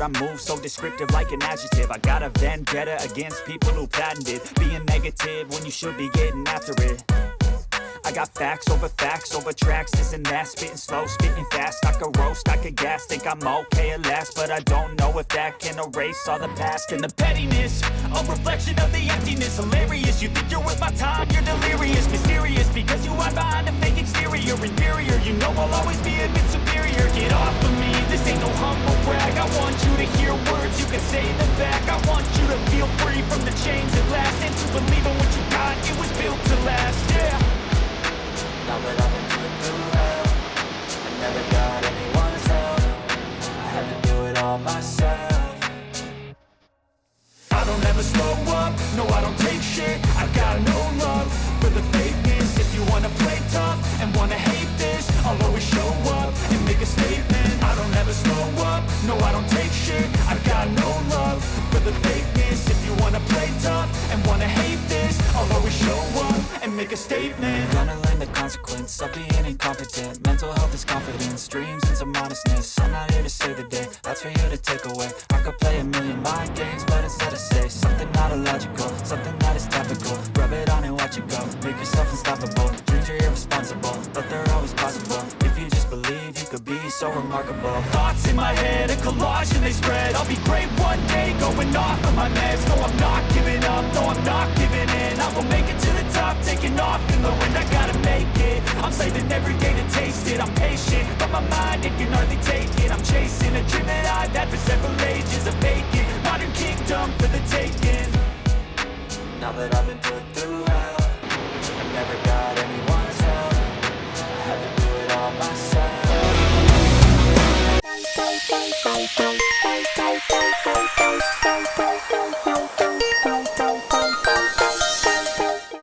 I move so descriptive like an adjective. I got a vendetta against people who patented being negative when you should be getting after it. I got facts over tracks, this and that. Spitting slow, spitting fast. I could roast, I could gas. Think I'm okay at last, but I don't know if that can erase all the past. And the pettiness, a reflection of the emptiness. Hilarious, you think you're worth my time, you're delirious. Mysterious, because you hide behind a fake exterior. Inferior, you know I'll always be a bit superior. Get off of me, this ain't no humble brag. I want you to hear words, you can say them back. I want you to feel free from the chains that last, and to believe in what you got, it was built to last, yeah. Now that I've been through hell, I never got anyone's help. I had to do it all myself. I don't ever slow up, no I don't take shit. I've got no love for the fakeness. If you wanna play tough and wanna hate this, I'll always show up and make a statement. I don't ever slow up, no I don't take shit. I've got no love for the fakeness. If you wanna play tough and wanna hate this, I'll always show up and make a statement. Gonna learn the consequence of being incompetent. Mental health is confidence, dreams and some modestness. I'm not here to save the day, that's for you to take away. I could play a million mind games, but instead I say something not illogical, something that is topical. Rub it on and watch it go, make yourself unstoppable. Dreams are irresponsible, but they're always possible. If you just believe, you could be so remarkable. Thoughts in my head, a collage and they spread. I'll be great one day, going off of my meds. No, I'm not giving up, no, I'm not giving in. I will make it to the top, taking off in the wind. I gotta make it, I'm saving every day to taste it. I'm patient, but my mind, it can hardly take it. I'm chasing a dream that I've had for several ages. A vacant, modern kingdom for the taking. Now that I've been put through hell, I never got anyone's help. I had to do it all myself.